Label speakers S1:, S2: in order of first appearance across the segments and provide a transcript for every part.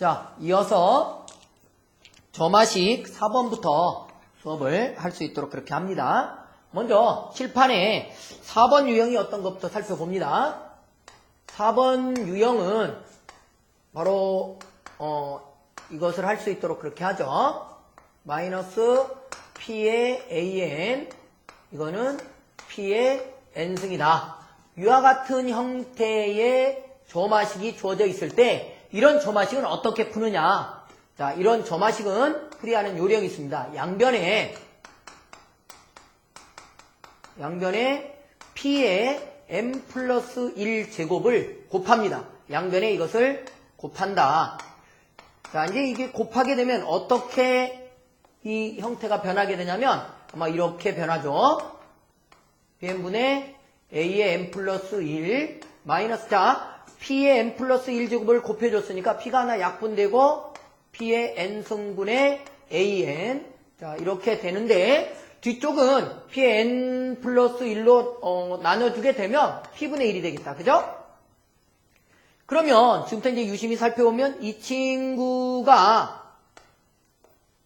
S1: 자, 이어서 점화식 4번부터 수업을 할 수 있도록 그렇게 합니다. 먼저 칠판에 4번 유형이 어떤 것부터 살펴봅니다. 4번 유형은 바로 이것을 할 수 있도록 그렇게 하죠. 마이너스 P의 AN, 이거는 P의 N승이다. 이와 같은 형태의 점화식이 주어져 있을 때 이런 점화식은 어떻게 푸느냐. 자, 이런 점화식은 풀이하는 요령이 있습니다. 양변에 P의 M 플러스 1 제곱을 곱합니다. 양변에 이것을 곱한다. 자, 이제 이게 곱하게 되면 어떻게 이 형태가 변하게 되냐면 아마 이렇게 변하죠. Bn분의 A의 M 플러스 1 마이너스, 자, P의 M 플러스 1 제곱을 곱해줬으니까 P가 하나 약분되고 P의 N승분의 AN, 자, 이렇게 되는데 뒤쪽은 P의 N 플러스 1로 나눠주게 되면 P분의 1이 되겠다. 그죠? 그러면 지금부터 이제 유심히 살펴보면 이 친구가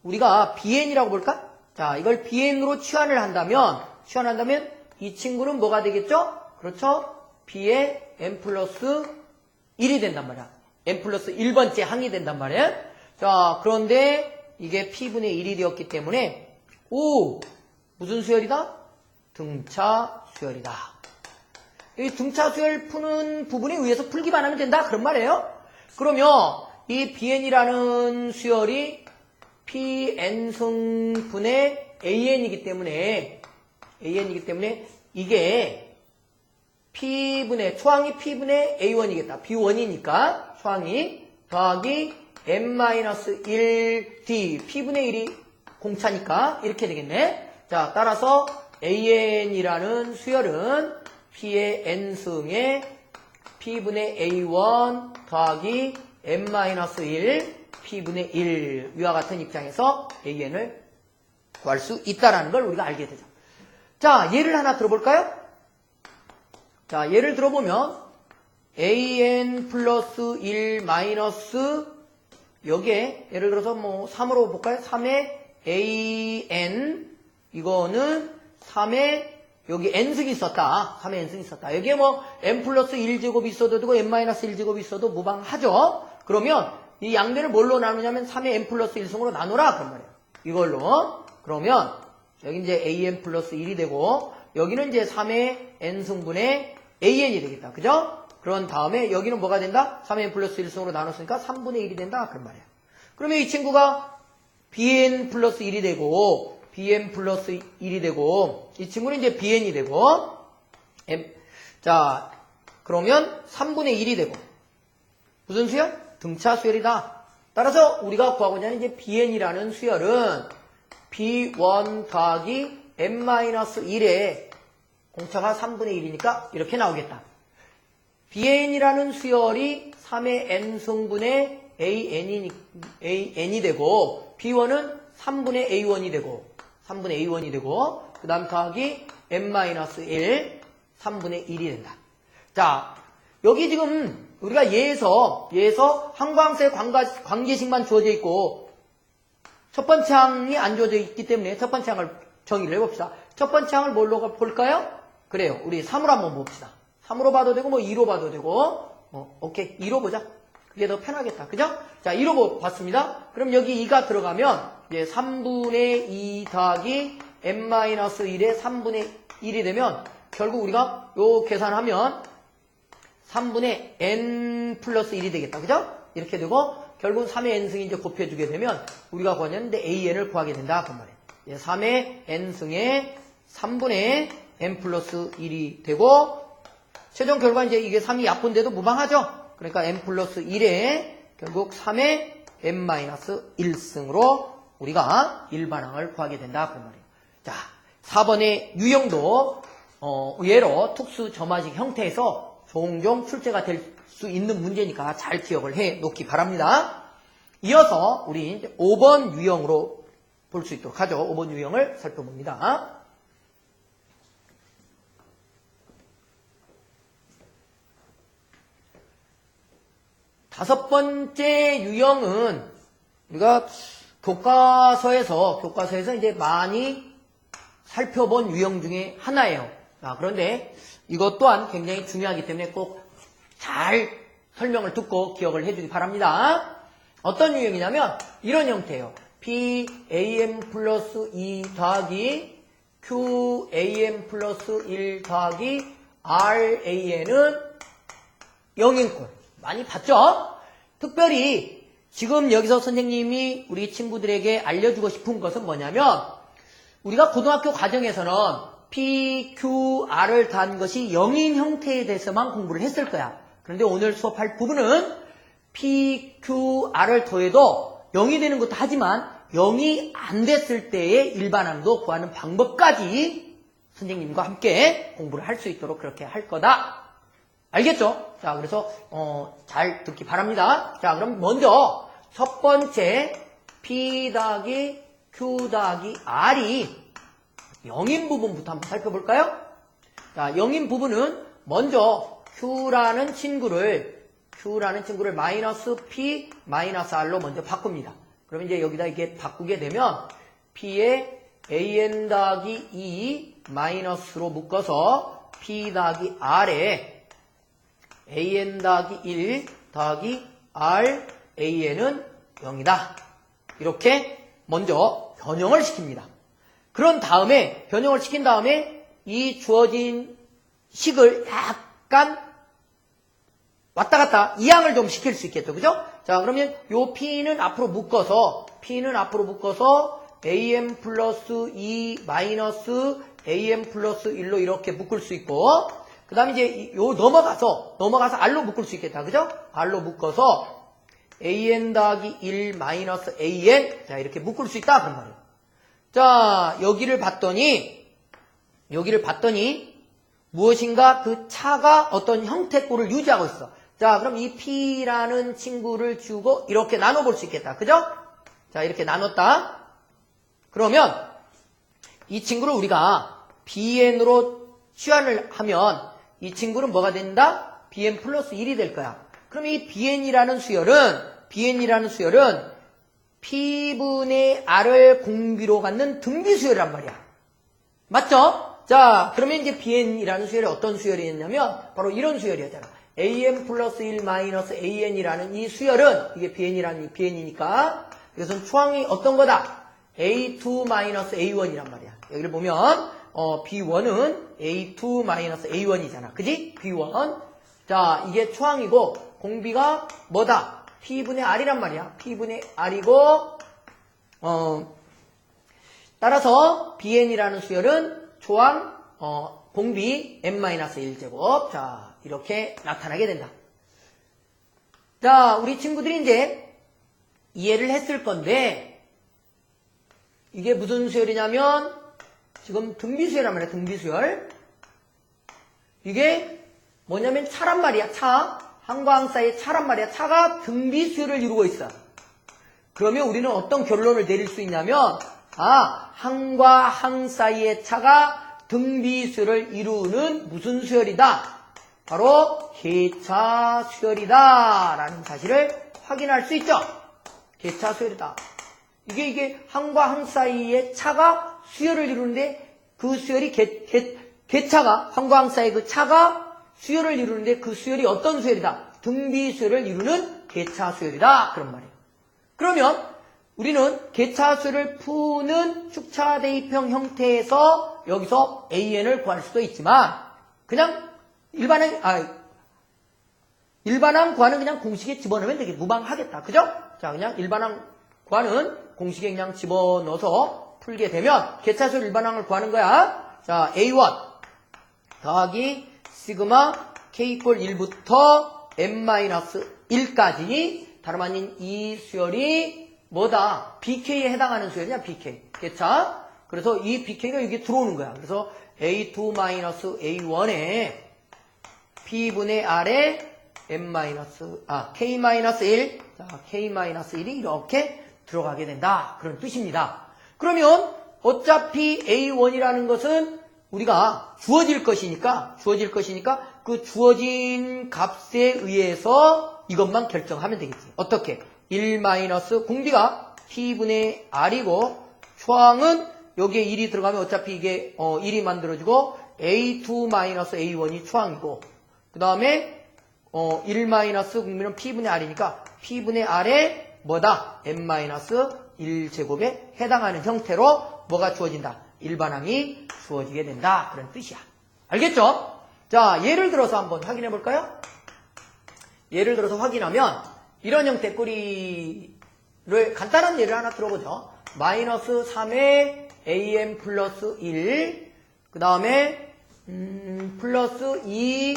S1: 우리가 BN이라고 볼까? 자, 이걸 BN으로 치환을 한다면 이 친구는 뭐가 되겠죠? 그렇죠? B의 N 플러스 1이 된단 말이야. N 플러스 1번째 항이 된단 말이야. 자, 그런데 이게 P분의 1이 되었기 때문에 무슨 수열이다? 등차 수열이다. 이 등차 수열 푸는 부분에 의해서 풀기만 하면 된다. 그런 말이에요. 그러면 이 BN이라는 수열이 PN승분의 AN이기 때문에 이게 초항이 P분의 A1이겠다. B1이니까 초항이 더하기 n-1d P분의 1이 공차니까 이렇게 되겠네. 자, 따라서 AN이라는 수열은 P의 N승에 P분의 A1 더하기 n-1 P분의 1 위와 같은 입장에서 AN을 구할 수 있다는 걸 우리가 알게 되죠. 자, 예를 하나 들어볼까요? 자, 예를 들어보면 AN 플러스 1 마이너스 여기에 예를 들어서 뭐 3으로 볼까요? 3의 AN, 이거는 3의 여기 N승이 있었다. 3의 N승이 있었다. 여기에 뭐 N 플러스 1제곱이 있어도 되고 N 마이너스 1제곱이 있어도 무방하죠. 그러면 이 양변을 뭘로 나누냐면 3의 N 플러스 1승으로 나누라 그런 말이에요. 이걸로. 그러면 여기 이제 AN 플러스 1이 되고 여기는 이제 3의 N승분의 AN이 되겠다. 그죠? 그런 다음에 여기는 뭐가 된다? 3의 N 플러스 1승으로 나눴으니까 3분의 1이 된다. 그런 말이에요. 그러면 이 친구가 BN 플러스 1이 되고 BN 플러스 1이 되고 이 친구는 이제 BN이 되고 자, 그러면 3분의 1이 되고 무슨 수열? 등차 수열이다. 따라서 우리가 구하고자 하는 이제 BN이라는 수열은 B1 더하기 n-1의 공차가 3분의 1이니까 이렇게 나오겠다. BN이라는 수열이 3의 N승분의 AN이 되고 B1은 3분의 A1이 되고 그 다음 더하기 n-1 3분의 1이 된다. 자, 여기 지금 우리가 예에서 항광색 관계식만 주어져 있고 첫 번째 항이 안 주어져 있기 때문에 첫 번째 항을 정의를 해봅시다. 첫 번째 항을 뭘로 볼까요? 그래요. 우리 3으로 한번 봅시다. 3으로 봐도 되고 뭐 2로 봐도 되고 오케이. 2로 보자. 그게 더 편하겠다. 그죠? 자, 2로 봤습니다. 그럼 여기 2가 들어가면 이제 3분의 2 더하기 n-1의 3분의 1이 되면 결국 우리가 요 계산하면 3분의 n 플러스 1이 되겠다. 그죠? 이렇게 되고 결국 3의 n승이 이제 곱해주게 되면 우리가 구하는데 AN을 구하게 된다. 그 말이에요. 3의 n승에 3분의 n 플러스 1이 되고 최종 결과 이제 이게 3이 약분돼도 무방하죠. 그러니까 n 플러스 1에 결국 3의 n-1승으로 우리가 일반항을 구하게 된다. 그 말이에요. 자, 4번의 유형도 의외로 특수 점화식 형태에서 종종 출제가 될 수 있는 문제니까 잘 기억을 해 놓기 바랍니다. 이어서 우리 이제 5번 유형으로 볼 수 있도록 하죠. 5번 유형을 살펴봅니다. 다섯 번째 유형은 우리가 교과서에서 이제 많이 살펴본 유형 중에 하나예요. 자, 그런데 이것 또한 굉장히 중요하기 때문에 꼭 잘 설명을 듣고 기억을 해주기 바랍니다. 어떤 유형이냐면 이런 형태예요. PAM 플러스 2 더하기 QAM 플러스 1 더하기 RAN은 0인 꼴. 많이 봤죠? 특별히 지금 여기서 선생님이 우리 친구들에게 알려주고 싶은 것은 뭐냐면 우리가 고등학교 과정에서는 PQR을 더한 것이 0인 형태에 대해서만 공부를 했을 거야. 그런데 오늘 수업할 부분은 PQR을 더해도 0이 되는 것도 하지만 0이 안 됐을 때의 일반항도 구하는 방법까지 선생님과 함께 공부를 할 수 있도록 그렇게 할 거다. 알겠죠? 자, 그래서 잘 듣기 바랍니다. 자, 그럼 먼저 첫 번째 P 더하기 Q 더하기 R이 0인 부분부터 한번 살펴볼까요? 자, 0인 부분은 먼저 Q라는 친구를 마이너스 P 마이너스 R로 먼저 바꿉니다. 그러면 이제 여기다 이게 바꾸게 되면 P에 AN 더하기 2 마이너스로 묶어서 P 더하기 R에 AN 더하기 1 더하기 R AN은 0이다. 이렇게 먼저 변형을 시킵니다. 그런 다음에 변형을 시킨 다음에 이 주어진 식을 약간 왔다 갔다 이항을 좀 시킬 수 있겠죠. 그죠? 자, 그러면 요 P는 앞으로 묶어서 AM 플러스 2 마이너스 AM 플러스 1로 이렇게 묶을 수 있고 그 다음에 이제 요 넘어가서 R로 묶을 수 있겠다. 그죠? R로 묶어서 AN 더하기 1 마이너스 AN 자 이렇게 묶을 수 있다. 그런 말이에요. 자, 여기를 봤더니 무엇인가 그 차가 어떤 형태꼴을 유지하고 있어. 자, 그럼 이 P라는 친구를 주고 이렇게 나눠볼 수 있겠다. 그죠? 자, 이렇게 나눴다. 그러면 이 친구를 우리가 BN으로 취환을 하면 이 친구는 뭐가 된다? BN 플러스 1이 될 거야. 그럼 이 BN이라는 수열은 P분의 R을 공비로 갖는 등비수열이란 말이야. 맞죠? 자, 그러면 이제 BN이라는 수열이 어떤 수열이었냐면 바로 이런 수열이었잖아. AN 플러스 1 마이너스 AN이라는 이 수열은 이게 BN이니까 이것은 초항이 어떤 거다? A2 마이너스 A1이란 말이야. 여기를 보면 B1은 A2 마이너스 A1이잖아. 그지? B1. 자, 이게 초항이고 공비가 뭐다? P분의 R이란 말이야. P분의 R이고 따라서 BN이라는 수열은 초항 공비 n-1제곱 자 이렇게 나타나게 된다. 자, 우리 친구들이 이제 이해를 했을 건데 이게 무슨 수열이냐면 지금 등비수열이란 말이야. 등비수열. 이게 뭐냐면 차란 말이야. 차. 항과 항 사이의 차란 말이야. 차가 등비수열을 이루고 있어. 그러면 우리는 어떤 결론을 내릴 수 있냐면 항과 항 사이의 차가 등비수열을 이루는 무슨 수열이다? 바로 개차 수열이다 라는 사실을 확인할 수 있죠. 개차 수열이다. 이게 항과 항 사이의 차가 수열을 이루는데 그 수열이 개차가 항과 항 사이의 그 차가 수열을 이루는데 그 수열이 어떤 수열이다? 등비수열을 이루는 개차 수열이다. 그런 말이에요. 그러면 우리는 개차 수열을 푸는 축차 대입형 형태에서 여기서 AN을 구할 수도 있지만 그냥 일반항 구하는 그냥 공식에 집어넣으면 되게 무방하겠다. 그죠? 자, 그냥 일반항 구하는 공식에 그냥 집어넣어서 풀게 되면 개차수열 일반항을 구하는 거야. 자, A1 더하기 시그마 K 이퀄 1부터 n-1까지 다름 아닌 이 수열이 뭐다? BK에 해당하는 수열이냐? BK. 개차. 그래서 이 BK가 여기 들어오는 거야. 그래서 A2-A1에 P분의 R에 K-1. 자, K-1이 이렇게 들어가게 된다. 그런 뜻입니다. 그러면 어차피 A1이라는 것은 우리가 주어질 것이니까 그 주어진 값에 의해서 이것만 결정하면 되겠지. 어떻게? 1 마이너스 공비가 P분의 R이고 초항은 여기에 1이 들어가면 어차피 이게 1이 만들어지고 A2 마이너스 A1이 초항이고 그 다음에 1 마이너스 공비는 P분의 R이니까 P분의 R에 뭐다? n 마이너스 1제곱에 해당하는 형태로 뭐가 주어진다? 일반항이 주어지게 된다. 그런 뜻이야. 알겠죠? 자, 예를 들어서 한번 확인해 볼까요? 예를 들어서 확인하면 이런 형태 꼬리를 간단한 예를 하나 들어보죠. 마이너스 3에 am 플러스 1 그 다음에 플러스 2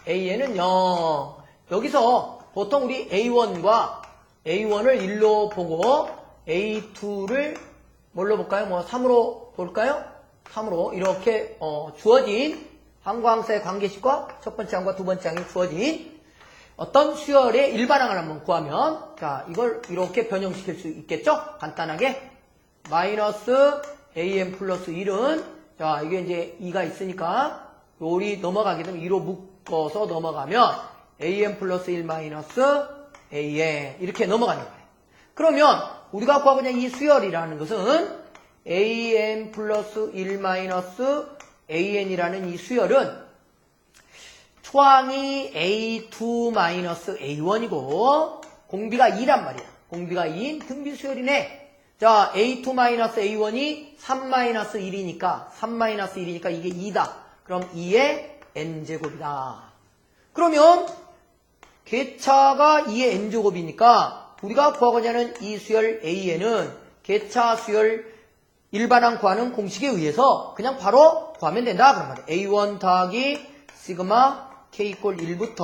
S1: an은 0 여기서 보통 우리 a1과 a1을 1로 보고 a2를 뭘로 볼까요? 뭐 3으로 볼까요? 3으로 이렇게 주어진 항과 항사의 관계식과 첫 번째 항과 두 번째 항이 주어진 어떤 수열의 일반항을 한번 구하면 자 이걸 이렇게 변형시킬 수 있겠죠? 간단하게 마이너스 am 플러스 1은 자 이게 이제 2가 있으니까 요리 넘어가게 되면 2로 묶어서 넘어가면 am 플러스 1 마이너스 an 이렇게 넘어가는 거예요. 그러면 우리가 구하고자 이 수열이라는 것은 am 플러스 1 마이너스 an이라는 이 수열은 초항이 a2 마이너스 a1이고 공비가 2란 말이야. 공비가 2인 등비 수열이네. 자 a2 마이너스 a1이 3 마이너스 1이니까 3 마이너스 1이니까 이게 2다. 그럼 2의 n제곱이다. 그러면 계차가 2의 n제곱이니까 우리가 구하고자 하는 이 수열 an은 계차 수열 일반항 구하는 공식에 의해서 그냥 바로 구하면 된다. 그런 말이에요. a1 더하기 시그마 k 이꼴 1부터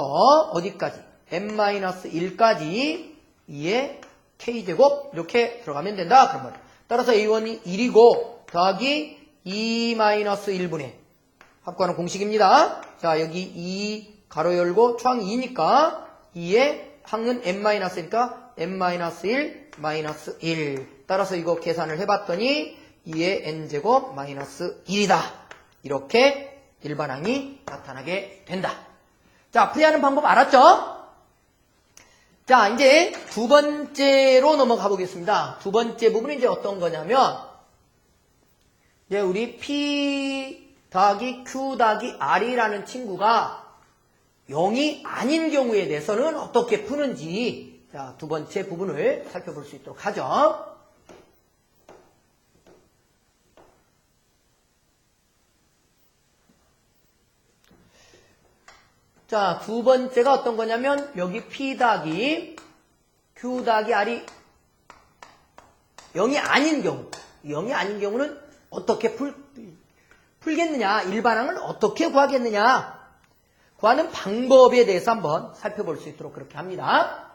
S1: 어디까지? n-1까지 2의 k제곱 이렇게 들어가면 된다. 그런 말이에요. 따라서 a1이 1이고 더하기 2-1분의 합구하는 공식입니다. 자 여기 2 가로 열고 초항 2니까 2의 항은 n-니까 n-1 마이너스 1 따라서 이거 계산을 해봤더니 2의 n제곱 마이너스 1이다. 이렇게 일반항이 나타나게 된다. 자, 풀이하는 방법 알았죠? 자, 이제 두 번째로 넘어가 보겠습니다. 두 번째 부분은 이제 어떤 거냐면, 이제 우리 P 더하기 Q 더하기 R이라는 친구가 0이 아닌 경우에 대해서는 어떻게 푸는지, 자, 두 번째 부분을 살펴볼 수 있도록 하죠. 자, 두 번째가 어떤 거냐면 여기 P 더하기 Q 더하기 R이 0이 아닌 경우 0이 아닌 경우는 어떻게 풀겠느냐 일반항을 어떻게 구하겠느냐 구하는 방법에 대해서 한번 살펴볼 수 있도록 그렇게 합니다.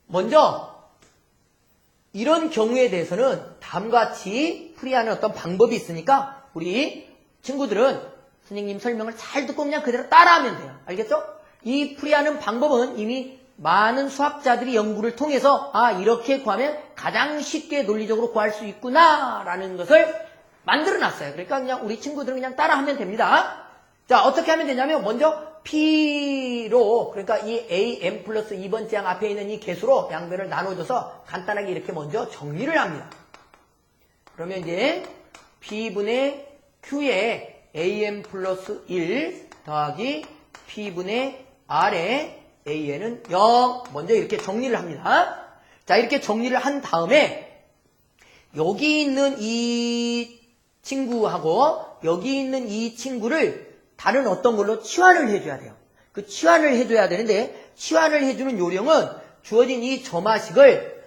S1: 먼저 이런 경우에 대해서는 다음과 같이 풀이하는 어떤 방법이 있으니까 우리 친구들은 선생님 설명을 잘 듣고 그냥 그대로 따라하면 돼요. 알겠죠? 이 풀이하는 방법은 이미 많은 수학자들이 연구를 통해서 아 이렇게 구하면 가장 쉽게 논리적으로 구할 수 있구나 라는 것을 만들어놨어요. 그러니까 그냥 우리 친구들은 그냥 따라하면 됩니다. 자 어떻게 하면 되냐면 먼저 P로 그러니까 이 AM 플러스 2번째 항 앞에 있는 이 개수로 양변을 나눠줘서 간단하게 이렇게 먼저 정리를 합니다. 그러면 이제 P분의 Q에 am 플러스 1 더하기 P분의 R에 an은 0 먼저 이렇게 정리를 합니다. 자 이렇게 정리를 한 다음에 여기 있는 이 친구하고 여기 있는 이 친구를 다른 어떤 걸로 치환을 해줘야 돼요. 그 치환을 해줘야 되는데 치환을 해주는 요령은 주어진 이 점화식을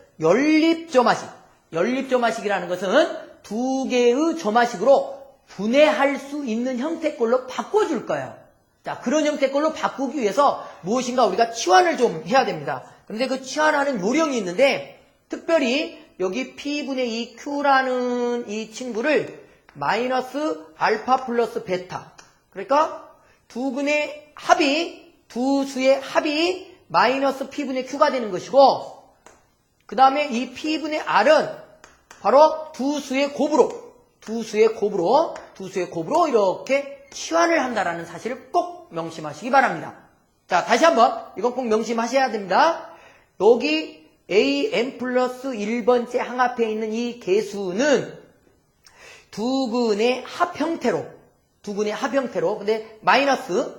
S1: 연립점화식이라는 것은 두 개의 점화식으로 분해할 수 있는 형태꼴로 바꿔줄 거예요. 자, 그런 형태꼴로 바꾸기 위해서 무엇인가 우리가 치환을 좀 해야 됩니다. 그런데 그 치환하는 요령이 있는데 특별히 여기 P분의 2Q라는 이 친구를 마이너스 알파 플러스 베타 그러니까 두 수의 합이 마이너스 P분의 Q가 되는 것이고 그 다음에 이 P분의 R은 바로 두 수의 곱으로 이렇게 치환을 한다라는 사실을 꼭 명심하시기 바랍니다. 자, 다시 한번 이건 꼭 명심하셔야 됩니다. 여기 an 플러스 1번째 항앞에 있는 이 개수는 두근의 합형태로 근데 마이너스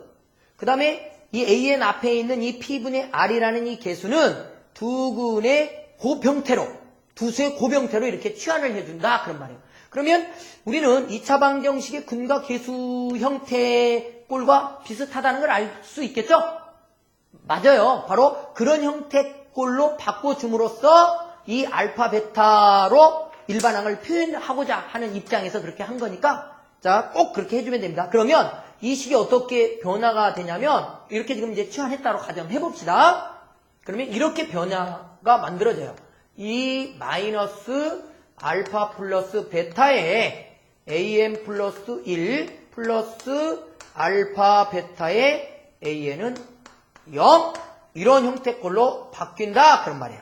S1: 그 다음에 이 an 앞에 있는 이 p분의 r이라는 이 개수는 두근의 곱형태로 두 수의 곱형태로 이렇게 치환을 해준다 그런 말이에요. 그러면 우리는 2차 방정식의 근과 개수 형태의 꼴과 비슷하다는 걸 알 수 있겠죠? 맞아요. 바로 그런 형태 꼴로 바꿔줌으로써 이 알파 베타로 일반항을 표현하고자 하는 입장에서 그렇게 한 거니까 자, 꼭 그렇게 해주면 됩니다. 그러면 이 식이 어떻게 변화가 되냐면 이렇게 지금 이제 치환했다로 가정해 봅시다. 그러면 이렇게 변화가 만들어져요. 이 마이너스 알파 플러스 베타의 an 플러스 1 플러스 알파 베타의 an은 0 이런 형태꼴로 바뀐다 그런 말이에요.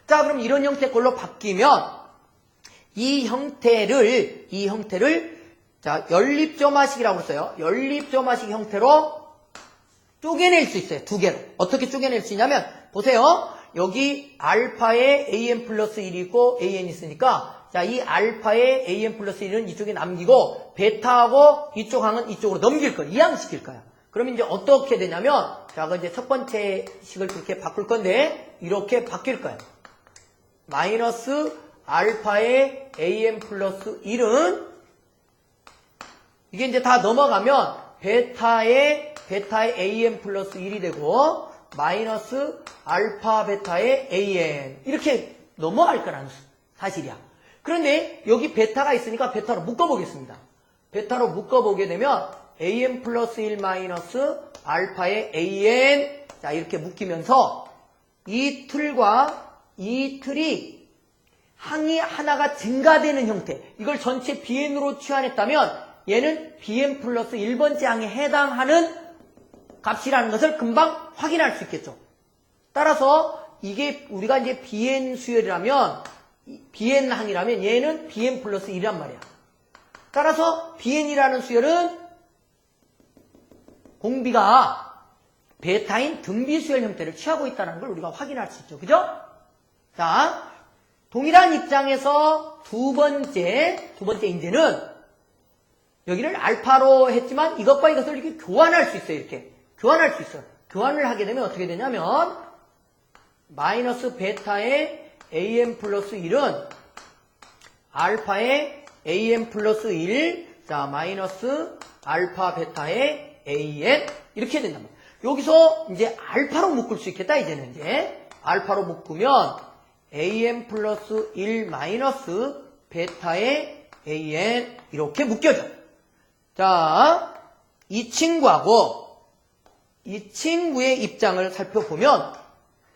S1: 자, 그럼 이런 형태꼴로 바뀌면 이 형태를 자, 연립점화식이라고 써요. 연립점화식 형태로 쪼개낼 수 있어요. 두 개로. 어떻게 쪼개낼 수 있냐면 보세요. 여기 알파에 an 플러스 1이 있고 an이 있으니까 자, 이 알파에 an 플러스 1은 이쪽에 남기고 베타하고 이쪽 항은 이쪽으로 넘길 거예요. 이항시킬 거예요. 그러면 이제 어떻게 되냐면 자, 그 이제 첫 번째 식을 그렇게 바꿀 건데 이렇게 바뀔 거예요. 마이너스 알파의 an 플러스 1은 이게 이제 다 넘어가면 베타의 an 플러스 1이 되고 마이너스 알파 베타의 an 이렇게 넘어갈 거라는 사실이야. 그런데 여기 베타가 있으니까 베타로 묶어보겠습니다. 베타로 묶어보게 되면 an 플러스 1 마이너스 알파의 an 자 이렇게 묶이면서 이 틀과 이 틀이 항이 하나가 증가되는 형태 이걸 전체 bn으로 치환했다면 얘는 bn 플러스 1번째 항에 해당하는 값이라는 것을 금방 확인할 수 있겠죠. 따라서 이게 우리가 이제 bn 수열이라면 bn 항이라면 얘는 bn 플러스 1이란 말이야. 따라서 bn이라는 수열은 공비가 베타인 등비수열 형태를 취하고 있다는 걸 우리가 확인할 수 있죠. 그죠? 자, 동일한 입장에서 두 번째 이제는 여기를 알파로 했지만 이것과 이것을 이렇게 교환할 수 있어요. 이렇게 교환할 수 있어요. 교환을 하게 되면 어떻게 되냐면 마이너스 베타의 an 플러스 1은 알파의 an 플러스 1 자 마이너스 알파 베타의 an 이렇게 된단 말이에요. 여기서 이제 알파로 묶을 수 있겠다. 이제는 이제 알파로 묶으면 an 플러스 1 마이너스 베타의 an 이렇게 묶여져. 자, 이 친구하고 이 친구의 입장을 살펴보면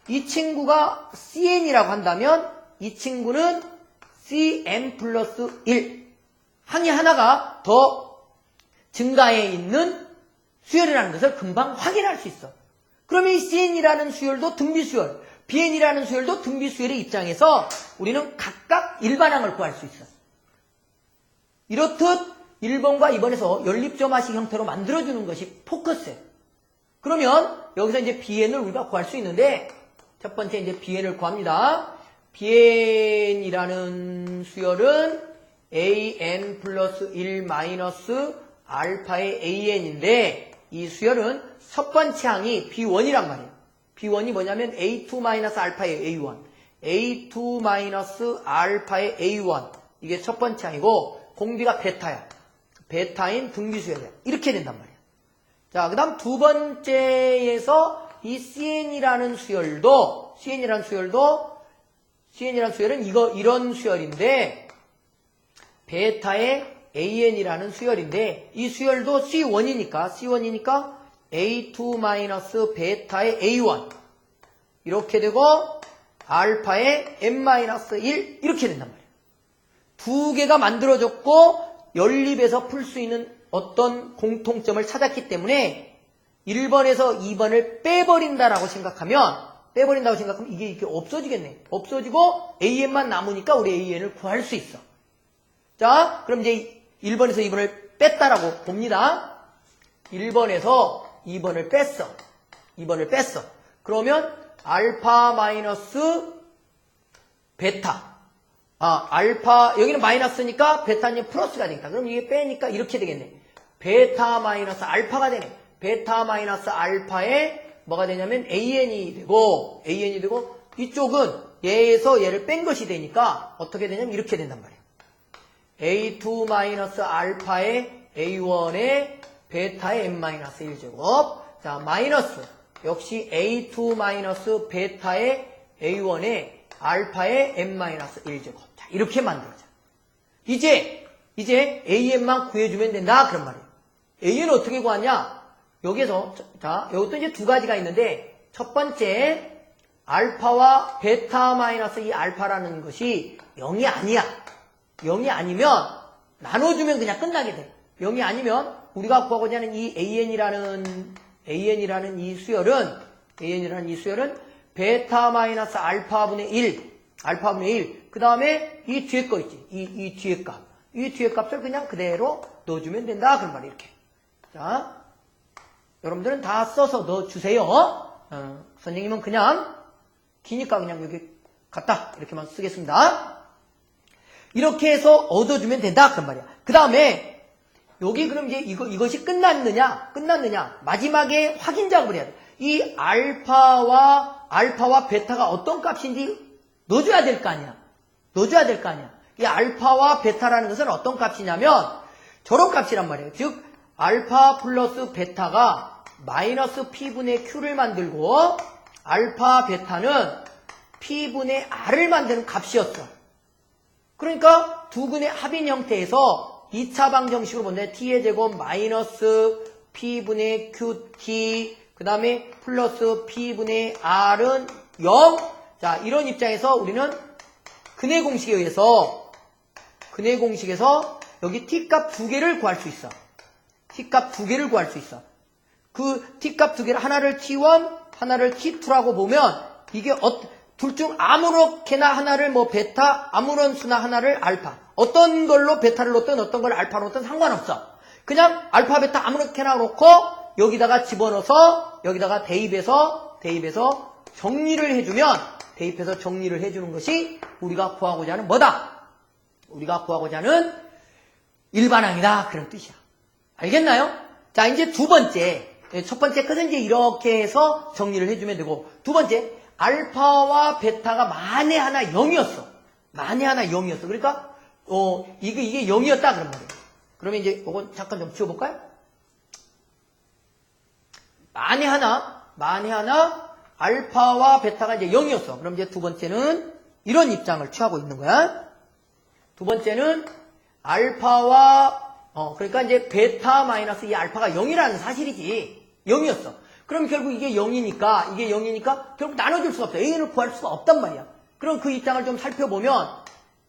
S1: 이 친구가 cn이라고 한다면 이 친구는 cn 플러스 1 항이 하나가 더 증가해 있는 수열이라는 것을 금방 확인할 수 있어. 그러면 이 cn이라는 수열도 등비수열, bn이라는 수열도 등비수열의 입장에서 우리는 각각 일반항을 구할 수 있어. 이렇듯 1번과 2번에서 연립점화식 형태로 만들어주는 것이 포커스예요. 그러면 여기서 이제 bn을 우리가 구할 수 있는데 첫 번째 이제 bn을 구합니다. bn이라는 수열은 an 플러스 1 마이너스 알파의 an인데 이 수열은 첫 번째 항이 b1이란 말이에요. b1이 뭐냐면 a2 마이너스 알파의 a1 a2 마이너스 알파의 a1 이게 첫 번째 항이고 공비가 베타야. 베타인 등비수열이야. 이렇게 된단 말이야. 자, 그 다음 두 번째에서 이 cn이라는 수열도 cn이라는 수열은 이런 수열인데 베타의 an이라는 수열인데 이 수열도 c1이니까 a2 마이너스 베타의 a1 이렇게 되고 알파의 n-1 이렇게 된단 말이에요. 두 개가 만들어졌고 연립에서 풀 수 있는 어떤 공통점을 찾았기 때문에 1번에서 2번을 빼버린다고 생각하면 이게 이렇게 없어지겠네. 없어지고 an만 남으니까 우리 an을 구할 수 있어. 자, 그럼 이제 1번에서 2번을 뺐다라고 봅니다. 1번에서 2번을 뺐어. 2번을 뺐어. 그러면 알파 마이너스 베타. 알파, 여기는 마이너스니까 베타는 플러스가 되겠다. 그럼 이게 빼니까 이렇게 되겠네. 베타 마이너스 알파가 되네. 베타 마이너스 알파에 뭐가 되냐면 AN이 되고, 이쪽은 얘에서 얘를 뺀 것이 되니까 어떻게 되냐면 이렇게 된단 말이야. A2 마이너스 알파에 A1에 베타의 n-1제곱. 자, 마이너스. 역시 A2 마이너스 베타의 A1에 알파의 n-1제곱. 자, 이렇게 만들자. 이제 AN만 구해주면 된다. 그런 말이에요. AN 어떻게 구하냐? 여기서, 자, 여기도 이제 두 가지가 있는데, 첫 번째, 알파와 베타 마이너스 이 알파라는 것이 0이 아니야. 0이 아니면, 나눠주면 그냥 끝나게 돼. 0이 아니면, 우리가 구하고자 하는 이 AN이라는 이 수열은, 베타 마이너스 알파분의 1, 그 다음에 이 뒤에 거 있지. 이 뒤에 값. 이 뒤에 값을 그냥 그대로 넣어주면 된다. 그런 말이야, 이렇게. 자, 여러분들은 다 써서 넣어주세요. 선생님은 그냥, 기니까 그냥 여기 갖다. 이렇게만 쓰겠습니다. 이렇게 해서 얻어주면 된다. 그런 말이야. 그 다음에, 여기 그럼 이제 이것이 끝났느냐? 마지막에 확인 작업을 해야 돼. 이 알파와 베타가 어떤 값인지 넣어줘야 될 거 아니야. 이 알파와 베타라는 것은 어떤 값이냐면 저런 값이란 말이에요. 즉 알파 플러스 베타가 마이너스 P분의 Q를 만들고 알파 베타는 P분의 R을 만드는 값이었어. 그러니까 두 근의 합인 형태에서 2차 방정식으로 본다. T의 제곱 마이너스 P분의 QT 그 다음에 플러스 P분의 R은 0. 자, 이런 입장에서 우리는 근의 공식에 의해서 여기 T값 두 개를 구할 수 있어. 그 T값 두 개를 하나를 T1, 하나를 T2라고 보면 이게 둘 중 아무렇게나 하나를 뭐 베타, 아무런 수나 하나를 알파. 어떤 걸로 베타를 놓든 어떤 걸 알파로 놓든 상관없어. 그냥 알파, 베타 아무렇게나 놓고 여기다가 집어넣어서 여기다가 대입해서 정리를 해주면 대입해서 정리를 해주는 것이 우리가 구하고자 하는 뭐다? 우리가 구하고자 하는 일반항이다. 그런 뜻이야. 알겠나요? 자, 이제 두 번째. 첫 번째 끝은 이제 이렇게 해서 정리를 해주면 되고, 두 번째, 알파와 베타가 만에 하나 0이었어. 그러니까, 이게 0이었다. 그런 말이에요. 그러면 이제, 이건 잠깐 좀 지워볼까요? 만에 하나, 알파와 베타가 이제 0이었어. 그럼 이제 두 번째는 이런 입장을 취하고 있는 거야. 두 번째는 알파와, 그러니까 이제 베타 마이너스 이 알파가 0이라는 사실이지. 0이었어. 그럼 결국 이게 0이니까 결국 나눠줄 수가 없다. A를 구할 수가 없단 말이야. 그럼 그 입장을 좀 살펴보면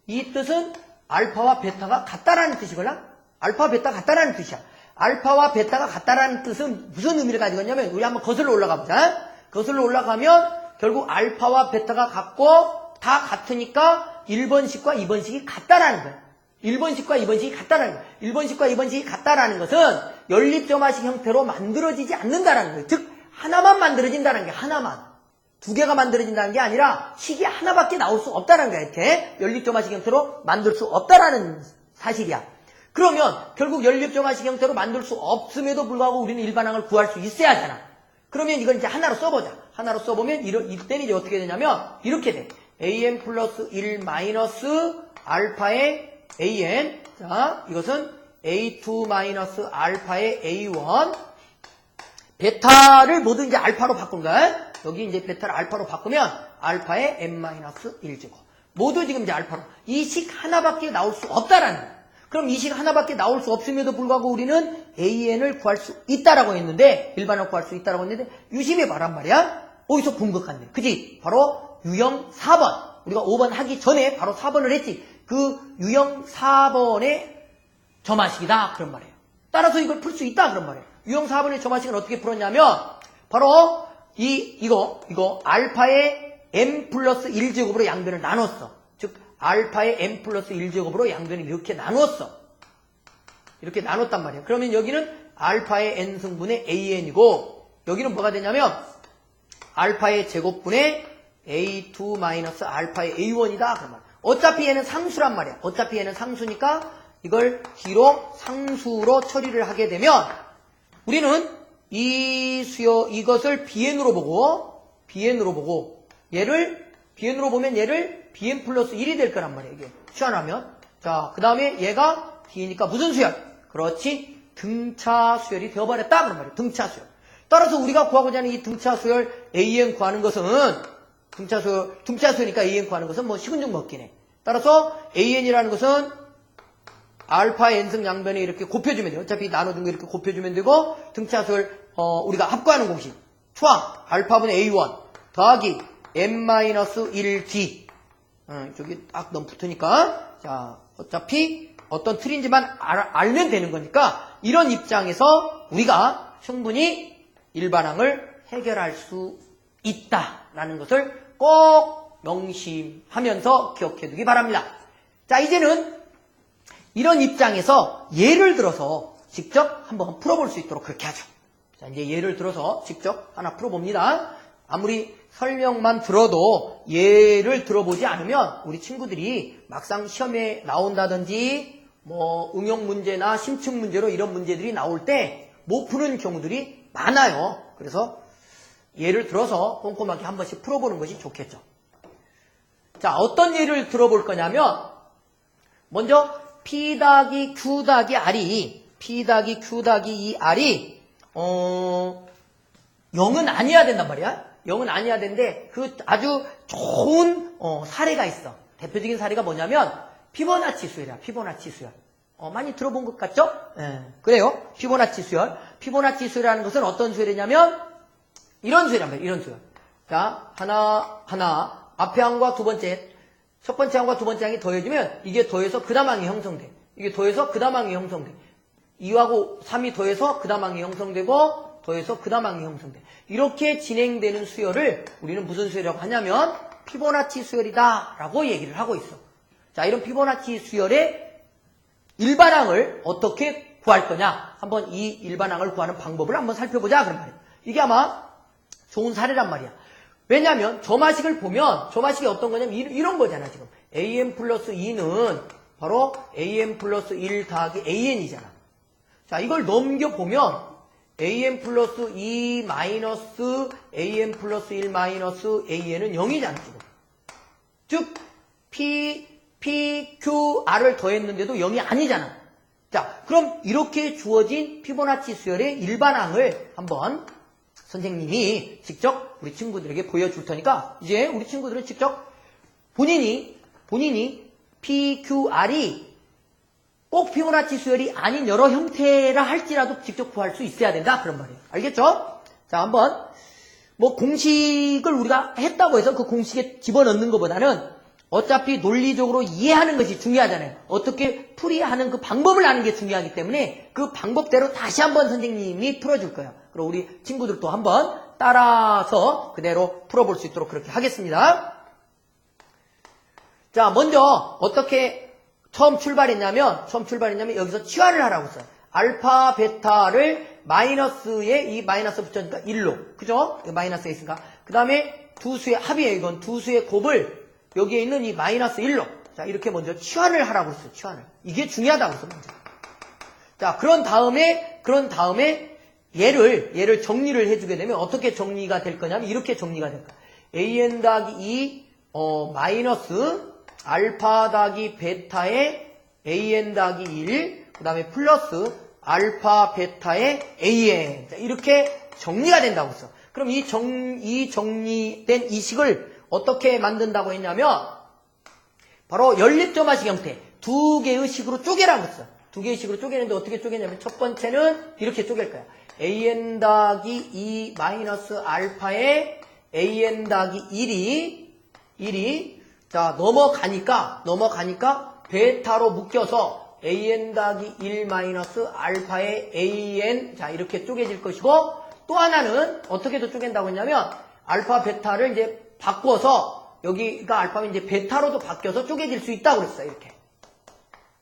S1: 이 뜻은 알파와 베타가 같다라는 뜻이거나 알파, 베타 같다라는 뜻이야. 알파와 베타가 같다라는 뜻은 무슨 의미를 가지고 있냐면 우리 한번 거슬러 올라가 보자. 거슬러 올라가면 결국 알파와 베타가 같고 다 같으니까 1번식과 2번식이 같다라는 거야. 1번식과 2번식이 같다라는 것은 연립점화식 형태로 만들어지지 않는다라는 거예요. 즉 하나만 만들어진다는 게 하나만. 두 개가 만들어진다는 게 아니라 식이 하나밖에 나올 수 없다는 거야. 이렇게 연립점화식 형태로 만들 수 없다라는 사실이야. 그러면 결국 연립점화식 형태로 만들 수 없음에도 불구하고 우리는 일반항을 구할 수 있어야 하잖아. 그러면 이걸 이제 하나로 써보자. 하나로 써보면 이때는 이제 어떻게 되냐면 이렇게 돼. an 플러스 1 마이너스 알파의 an. 자, 이것은 a2 마이너스 알파의 a1. 베타를 모두 이제 알파로 바꾼 거야. 여기 이제 베타를 알파로 바꾸면 알파의 n-1제곱. 모두 지금 이제 알파로. 이 식 하나밖에 나올 수 없다라는 거야. 그럼 이 식 하나밖에 나올 수 없음에도 불구하고 우리는 AN을 구할 수 있다라고 했는데, 일반을 구할 수 있다라고 했는데, 유심히 말한 말이야. 어디서 본 것 같네. 그지? 바로 유형 4번. 우리가 5번 하기 전에 바로 4번을 했지. 그 유형 4번의 점화식이다. 그런 말이에요. 따라서 이걸 풀 수 있다. 그런 말이에요. 유형 4번의 점화식은 어떻게 풀었냐면, 바로 이거 알파의 m 플러스 1제곱으로 양변을 나눴어. 즉, 알파의 m 플러스 1제곱으로 양변을 이렇게 나누었어. 이렇게 나눴단 말이야. 그러면 여기는 알파의 n승분의 an이고 여기는 뭐가 되냐면 알파의 제곱분의 A2 마이너스 알파의 A1이다. 그러면 어차피 얘는 상수란 말이야. 어차피 얘는 상수니까 이걸 D로 상수로 처리를 하게 되면 우리는 이 수요 이것을 BN으로 보고 얘를 BN으로 보면 얘를 BN 플러스 1이 될 거란 말이야. 이게 치환하면. 자, 그 다음에 얘가 D니까 무슨 수열? 그렇지. 등차 수열이 되어버렸다. 그런 말이야. 등차 수열. 따라서 우리가 구하고자 하는 이 등차 수열 AN 구하는 것은 등차 수열이니까 AN 구하는 것은 뭐 식은 죽 먹긴 해. 따라서 AN이라는 것은 알파 n승 양변에 이렇게 곱해주면 돼요. 어차피 나눠준 거 이렇게 곱해주면 되고 등차 수열 우리가 합구하는 공식 초항 알파분의 A1 더하기 n-1d 저기 딱 너무 붙으니까 자 어차피 어떤 틀인지만 알면 되는 거니까 이런 입장에서 우리가 충분히 일반항을 해결할 수 있다라는 것을 꼭 명심하면서 기억해두기 바랍니다. 자 이제는 이런 입장에서 예를 들어서 직접 한번 풀어볼 수 있도록 그렇게 하죠. 자 이제 예를 들어서 직접 하나 풀어봅니다. 아무리 설명만 들어도 예를 들어보지 않으면 우리 친구들이 막상 시험에 나온다든지 뭐 응용 문제나 심층 문제로 이런 문제들이 나올 때 못 푸는 경우들이 많아요. 그래서 예를 들어서 꼼꼼하게 한 번씩 풀어보는 것이 좋겠죠. 자 어떤 예를 들어볼 거냐면 먼저 P 더하기 Q 더하기 R이 P 더하기 Q 더하기 이 R이 0은 아니어야 된단 말이야. 0은 아니어야 되는데 그 아주 좋은 사례가 있어. 대표적인 사례가 뭐냐면 피보나치 수열이야. 피보나치 수열. 많이 들어본 것 같죠? 그래요. 피보나치 수열. 피보나치 수열이라는 것은 어떤 수열이냐면 이런 수열이란 말이야. 이런 수열. 자 하나 앞에 항과 두 번째 첫 번째 항과 두 번째 항이 더해지면 이게 더해서 그 다음 항이 형성돼. 이게 더해서 그 다음 항이 형성돼. 2하고 3이 더해서 그 다음 항이 형성되고 더해서 그 다음 항이 형성돼. 이렇게 진행되는 수열을 우리는 무슨 수열이라고 하냐면 피보나치 수열이다 라고 얘기를 하고 있어. 자 이런 피보나치 수열의 일반항을 어떻게 구할 거냐. 한번 이 일반항을 구하는 방법을 한번 살펴보자. 그런 말이야. 이게 아마 좋은 사례란 말이야. 왜냐하면 저마식을 보면 저마식이 어떤 거냐면 이런 거잖아. 지금 an 플러스 2는 바로 an 플러스 1 더하기 an이잖아. 자 이걸 넘겨보면 an 플러스 2 마이너스 an 플러스 1 마이너스 an은 0이잖아. 지금. 즉 P, Q, R을 더했는데도 0이 아니잖아. 자 그럼 이렇게 주어진 피보나치 수열의 일반항을 한번 선생님이 직접 우리 친구들에게 보여줄 테니까 이제 우리 친구들은 직접 본인이 P, Q, R이 꼭 피보나치 수열이 아닌 여러 형태라 할지라도 직접 구할 수 있어야 된다. 그런 말이에요. 알겠죠? 자 한번 뭐 공식을 우리가 했다고 해서 그 공식에 집어넣는 것보다는 어차피 논리적으로 이해하는 것이 중요하잖아요. 어떻게 풀이하는 그 방법을 아는 게 중요하기 때문에 그 방법대로 다시 한번 선생님이 풀어줄 거예요. 그럼 우리 친구들도 한번 따라서 그대로 풀어볼 수 있도록 그렇게 하겠습니다. 자, 먼저 어떻게 처음 출발했냐면 여기서 치환을 하라고 했어요. 알파, 베타를 마이너스에 이 마이너스 붙여니까 1로. 그죠? 마이너스에 있으니까. 그 다음에 두 수의 합이에요. 이건 두 수의 곱을 여기에 있는 이 마이너스 1로. 자, 이렇게 먼저 치환을 하라고 했어요. 치환을. 이게 중요하다고 했어요. 먼저. 자, 그런 다음에 얘를 정리를 해주게 되면 어떻게 정리가 될 거냐면 이렇게 정리가 될 거야. an 더하기 2 마이너스 알파 더하기 베타의 an 더하기 1 그 다음에 플러스 알파 베타의 an. 자, 이렇게 정리가 된다고 했어. 그럼 이 정리된 이 식을 어떻게 만든다고 했냐면 바로 연립점화식 형태 두 개의 식으로 쪼개라고 했어. 두 개의 식으로 쪼개는데 어떻게 쪼개냐면 첫 번째는 이렇게 쪼갤 거야. an 더하기 2 마이너스 알파에 an 더하기 1이 자 넘어가니까 베타로 묶여서 an 더하기 1 마이너스 알파에 an 자 이렇게 쪼개질 것이고 또 하나는 어떻게 더 쪼갠다고 했냐면 알파 베타를 이제 바꿔서 여기가 알파면 이제 베타로도 바뀌어서 쪼개질 수 있다고 그랬어요. 이렇게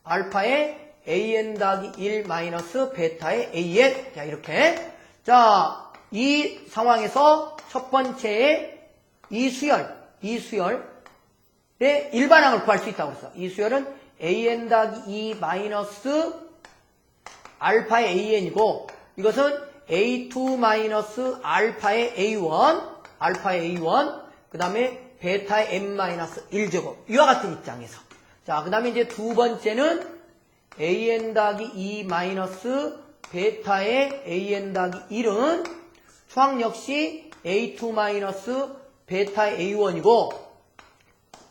S1: 알파에 an 더하기 1 마이너스 베타의 an 자 이렇게 자 이 상황에서 첫 번째에 이 수열의 일반항을 구할 수 있다고 했어. 이 수열은 an 더하기 2 마이너스 알파의 an이고 이것은 a2 마이너스 알파의 a1 그 다음에 베타의 n-1제곱 이와 같은 입장에서 자, 그 다음에 이제 두 번째는 an 더하기 2 마이너스 베타의 an 더하기 1은 수항 역시 a2 마이너스 베타의 a1이고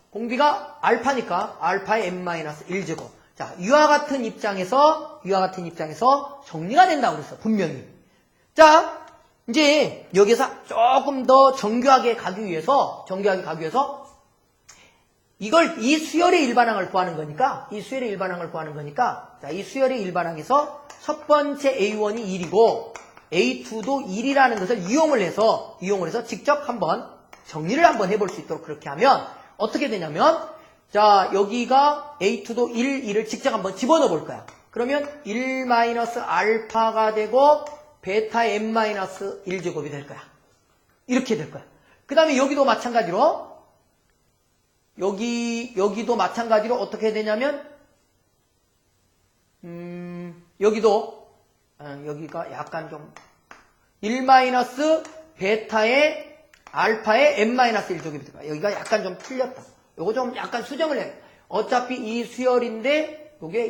S1: 공비가 알파니까 알파의 n-1제곱 자, 이와 같은 입장에서 정리가 된다고 그랬어. 분명히. 자, 이제 여기서 조금 더 정교하게 가기 위해서 이걸 이 수열의 일반항을 구하는 거니까 자, 이 수열의 일반항에서 첫 번째 A1이 1이고 A2도 1이라는 것을 이용을 해서 직접 한번 정리를 한번 해볼 수 있도록 그렇게 하면 어떻게 되냐면 자, 여기가 A2도 1을 직접 한번 집어넣어 볼 거야. 그러면 1 마이너스 알파가 되고 베타 n-1제곱이 될 거야. 이렇게 될 거야. 그 다음에 여기도 마찬가지로 여기도 마찬가지로 어떻게 되냐면 여기가 약간 좀 1 마이너스 베타의 알파의 n-1제곱이 될 거야. 여기가 약간 좀 틀렸다. 요거 좀 약간 수정을 해. 어차피 이 수열인데 여기가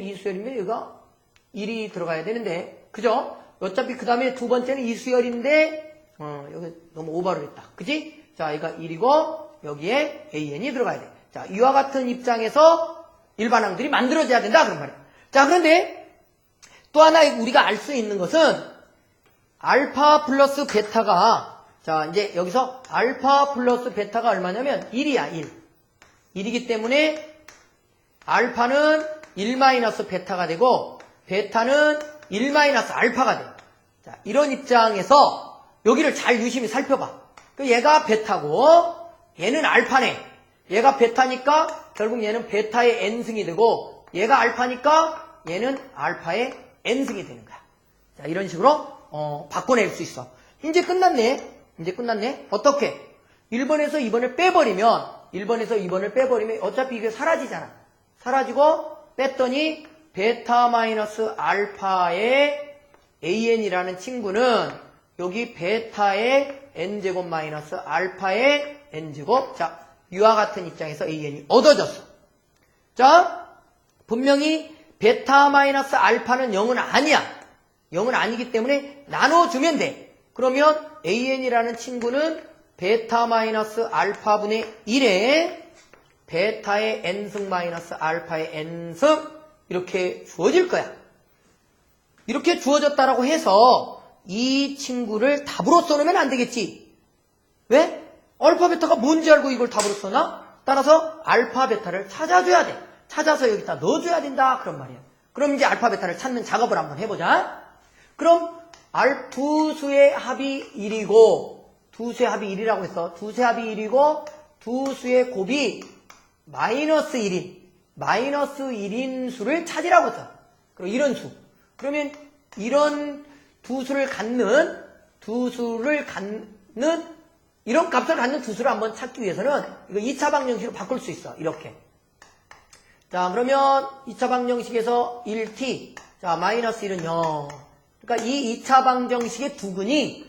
S1: 1이 들어가야 되는데 그죠? 어차피 그 다음에 두 번째는 이 수열인데 여기 너무 오버를 했다. 그지? 자, 여기가 1이고 여기에 an이 들어가야 돼. 자, 이와 같은 입장에서 일반항들이 만들어져야 된다 그런 말이야. 자, 그런데 또 하나 우리가 알 수 있는 것은 알파 플러스 베타가 자, 이제 여기서 알파 플러스 베타가 얼마냐면 1이야. 1이기 때문에 알파는 1 마이너스 베타가 되고 베타는 1 마이너스 알파가 돼. 자, 이런 입장에서 여기를 잘 유심히 살펴봐. 얘가 베타고 얘는 알파네. 얘가 베타니까 결국 얘는 베타의 n승이 되고 얘가 알파니까 얘는 알파의 n승이 되는 거야. 자, 이런 식으로 바꿔낼 수 있어. 이제 끝났네. 어떻게? 1번에서 2번을 빼버리면 어차피 이게 사라지잖아. 사라지고 뺐더니 베타 마이너스 알파의 an이라는 친구는 여기 베타의 n제곱 마이너스 알파의 n제곱 자, 이와 같은 입장에서 an이 얻어졌어. 자, 분명히 베타 마이너스 알파는 0은 아니야. 0은 아니기 때문에 나눠주면 돼. 그러면 an이라는 친구는 베타 마이너스 알파분의 1에 베타의 n승 마이너스 알파의 n승 이렇게 주어질 거야. 이렇게 주어졌다라고 해서 이 친구를 답으로 써놓으면 안 되겠지. 왜? 알파 베타가 뭔지 알고 이걸 답으로 써나? 따라서 알파 베타를 찾아줘야 돼. 찾아서 여기다 넣어줘야 된다 그런 말이야. 그럼 이제 알파 베타를 찾는 작업을 한번 해보자. 그럼 두 수의 합이 1이고 두 수의 합이 1이라고 했어. 두 수의 합이 1이고 두 수의 곱이 마이너스 1인 수를 찾으라고 했어. 그럼 이런 수. 그러면 이런 두 수를 갖는 이런 값을 갖는 두 수를 한번 찾기 위해서는 이거 2차 방정식으로 바꿀 수 있어. 이렇게. 자, 그러면 2차 방정식에서 1t. 자, 마이너스 1은 0. 그러니까 이 2차 방정식의 두근이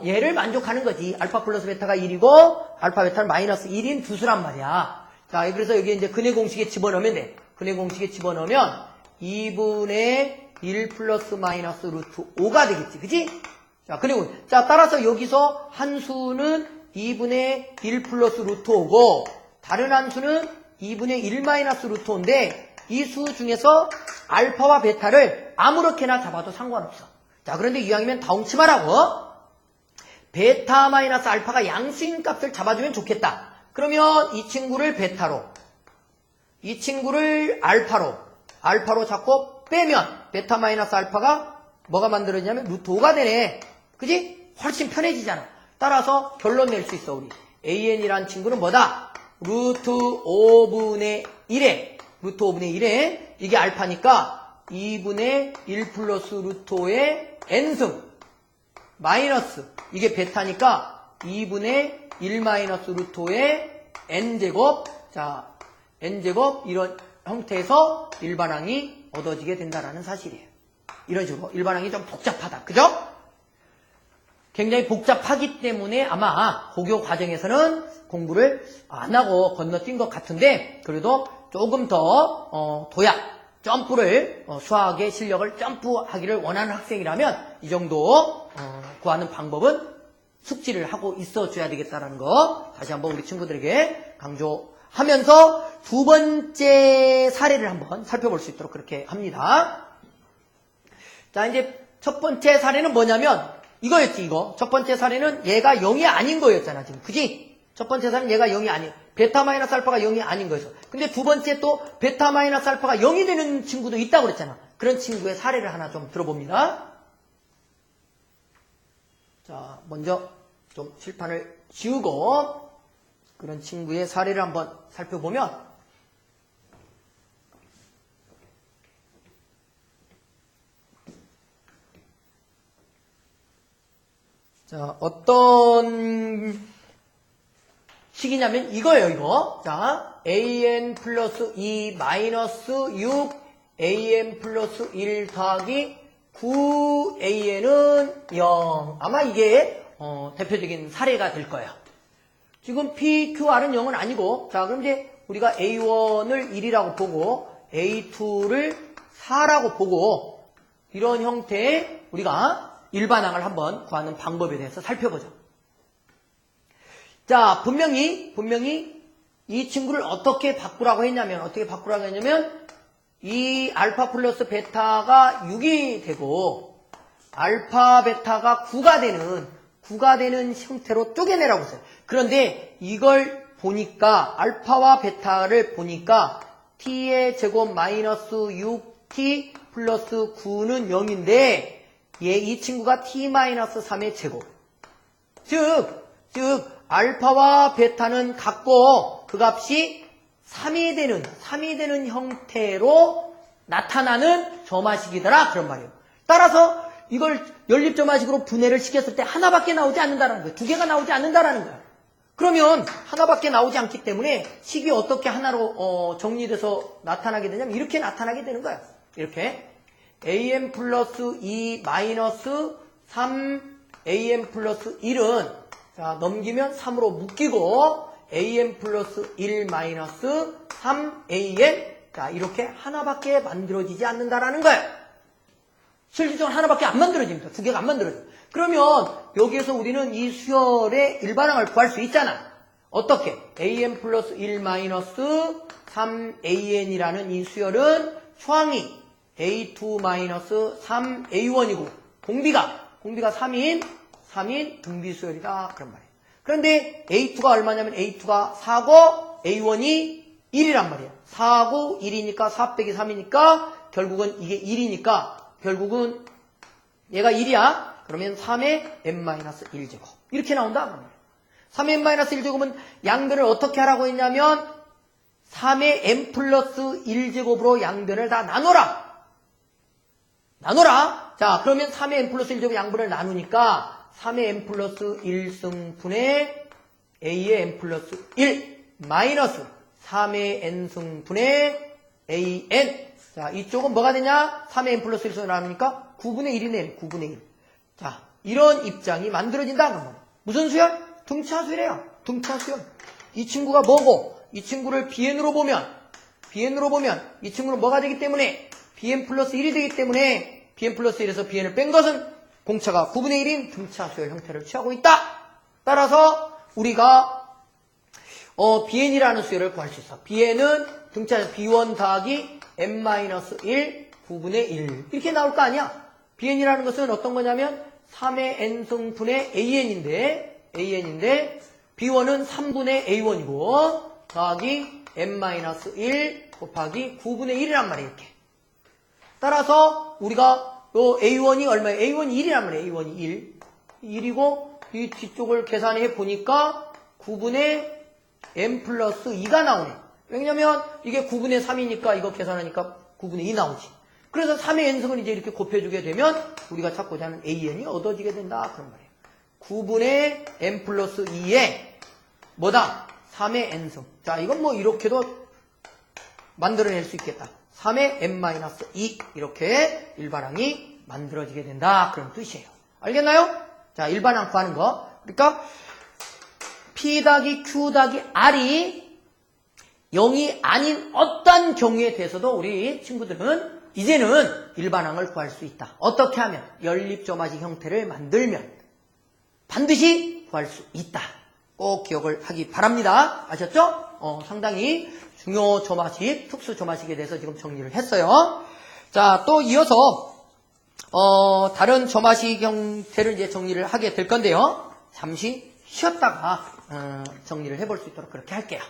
S1: 얘를 만족하는 거지. 알파 플러스 베타가 1이고 알파 베타는 마이너스 1인 두 수란 말이야. 자, 그래서 여기 이제 근의 공식에 집어넣으면 돼. 근의 공식에 집어넣으면 2분의 1 플러스 마이너스 루트 5가 되겠지. 그지? 자, 그리고 자, 따라서 여기서 한 수는 2분의 1 플러스 루트 5고 다른 한 수는 2분의 1 마이너스 루트 5인데 이 수 중에서 알파와 베타를 아무렇게나 잡아도 상관없어. 자, 그런데 이왕이면 다 훔치마라고. 베타 마이너스 알파가 양수인 값을 잡아주면 좋겠다. 그러면 이 친구를 베타로, 이 친구를 알파로 잡고 빼면 베타 마이너스 알파가 뭐가 만들어지냐면 루트 5가 되네. 그지? 훨씬 편해지잖아. 따라서 결론 낼 수 있어, 우리. an이란 친구는 뭐다? 루트 5분의 1에 이게 알파니까 2분의 1 플러스 루트 5의 n승. 마이너스 이게 베타니까 2분의 1 마이너스 루트 5의 n제곱 자 n제곱 이런 형태에서 일반항이 얻어지게 된다라는 사실이에요. 이런 식으로 일반항이 좀 복잡하다. 그죠? 굉장히 복잡하기 때문에 아마 고교 과정에서는 공부를 안 하고 건너뛴 것 같은데 그래도 조금 더 도약, 점프를 수학의 실력을 점프하기를 원하는 학생이라면 이 정도 구하는 방법은 숙지를 하고 있어줘야 되겠다는 거 다시 한번 우리 친구들에게 강조하면서 두 번째 사례를 한번 살펴볼 수 있도록 그렇게 합니다. 자, 이제 첫 번째 사례는 뭐냐면 이거였지, 이거. 첫 번째 사례는 얘가 0이 아닌 거였잖아, 지금. 그지? 첫 번째 사례는 얘가 0이 아니에요. 베타 마이너스 알파가 0이 아닌 거였어. 근데 두 번째 또 베타 마이너스 알파가 0이 되는 친구도 있다고 그랬잖아. 그런 친구의 사례를 하나 좀 들어봅니다. 자, 먼저 좀 칠판을 지우고 그런 친구의 사례를 한번 살펴보면 자, 어떤 식이냐면 이거예요, 이거. 자, an 플러스 2 마이너스 6 an 플러스 1 더하기 9 an은 0. 아마 이게 대표적인 사례가 될 거예요. 지금 PQR은 0은 아니고 자, 그럼 이제 우리가 A1을 1이라고 보고 A2를 4라고 보고 이런 형태의 우리가 일반항을 한번 구하는 방법에 대해서 살펴보죠. 자, 분명히 이 친구를 어떻게 바꾸라고 했냐면 이 알파 플러스 베타가 6이 되고 알파 베타가 9가 되는 형태로 쪼개내라고 했어요. 그런데 이걸 보니까 알파와 베타를 보니까 t의 제곱 마이너스 6t 플러스 9는 0인데 이 친구가 t-3의 제곱. 즉, 알파와 베타는 같고 그 값이 3이 되는 형태로 나타나는 점화식이더라. 그런 말이에요. 따라서 이걸 연립점화식으로 분해를 시켰을 때 하나밖에 나오지 않는다는 거예요. 두 개가 나오지 않는다는 거예요. 그러면 하나밖에 나오지 않기 때문에 식이 어떻게 하나로 정리돼서 나타나게 되냐면 이렇게 나타나게 되는 거예요. 이렇게. an 플러스 2 마이너스 3 an 플러스 1은 자 넘기면 3으로 묶이고 an 플러스 1 마이너스 3an 자 이렇게 하나밖에 만들어지지 않는다라는 거예요. 실질적으로 하나밖에 안 만들어집니다. 두 개가 안 만들어져요. 그러면 여기에서 우리는 이 수열의 일반항을 구할 수 있잖아. 어떻게? an 플러스 1 마이너스 3an이라는 이 수열은 초항이 a2 마이너스 3a1이고 공비가 3인 등비수열이다 그런 말이에요. 그런데 a2가 얼마냐면 a2가 4고 a1이 1이란 말이에요. 4고 1이니까 4 빼기 3이니까 결국은 이게 1이니까 결국은 얘가 1이야. 그러면 3의 n-1제곱 이렇게 나온다. 3의 n-1제곱은 양변을 어떻게 하라고 했냐면 3의 n 플러스 1제곱으로 양변을 다 나눠라. 자, 그러면 3의 n 플러스 1제곱 양분을 나누니까 3의 n 플러스 1승분의 a의 n 플러스 1 마이너스 3의 n승분의 an. 자, 이쪽은 뭐가 되냐? 3의 n 플러스 1승을 나누니까 9분의 1이네. 9분의 1. 자, 이런 입장이 만들어진다. 무슨 수열? 등차수열이에요. 등차수열. 이 친구가 뭐고? 이 친구를 bn으로 보면 이 친구는 뭐가 되기 때문에 bn 플러스 1이 되기 때문에 bn 플러스 1에서 bn을 뺀 것은 공차가 9분의 1인 등차수열 형태를 취하고 있다. 따라서 우리가 bn이라는 수열을 구할 수 있어. bn은 등차 b1 더하기 n-1 9분의 1 이렇게 나올 거 아니야. bn이라는 것은 어떤 거냐면 3의 n승분의 an인데 b1은 3분의 a1이고 더하기 n-1 곱하기 9분의 1이란 말이에요. 이렇게. 따라서 우리가 요 a1이 얼마예요? a1이 1이란 말이에요. a1이 1이고 이 뒤쪽을 계산해 보니까 9분의 n 플러스 2가 나오네. 왜냐면 이게 9분의 3이니까 이거 계산하니까 9분의 2 나오지. 그래서 3의 n승을 이제 이렇게 곱해주게 되면 우리가 찾고자 하는 an이 얻어지게 된다. 그런 말이에요. 9분의 n 플러스 2에 뭐다? 3의 n승. 자, 이건 뭐 이렇게도 만들어낼 수 있겠다. 3의 n-2 이렇게 일반항이 만들어지게 된다. 그런 뜻이에요. 알겠나요? 자, 일반항 구하는 거. 그러니까 P 더하기 Q 더하기 R이 0이 아닌 어떤 경우에 대해서도 우리 친구들은 이제는 일반항을 구할 수 있다. 어떻게 하면? 연립조마식 형태를 만들면 반드시 구할 수 있다. 꼭 기억을 하기 바랍니다. 아셨죠? 상당히 중요 조마식, 특수 조마식에 대해서 지금 정리를 했어요. 자, 또 이어서 다른 조마식 형태를 이제 정리를 하게 될 건데요. 잠시 쉬었다가 정리를 해볼 수 있도록 그렇게 할게요.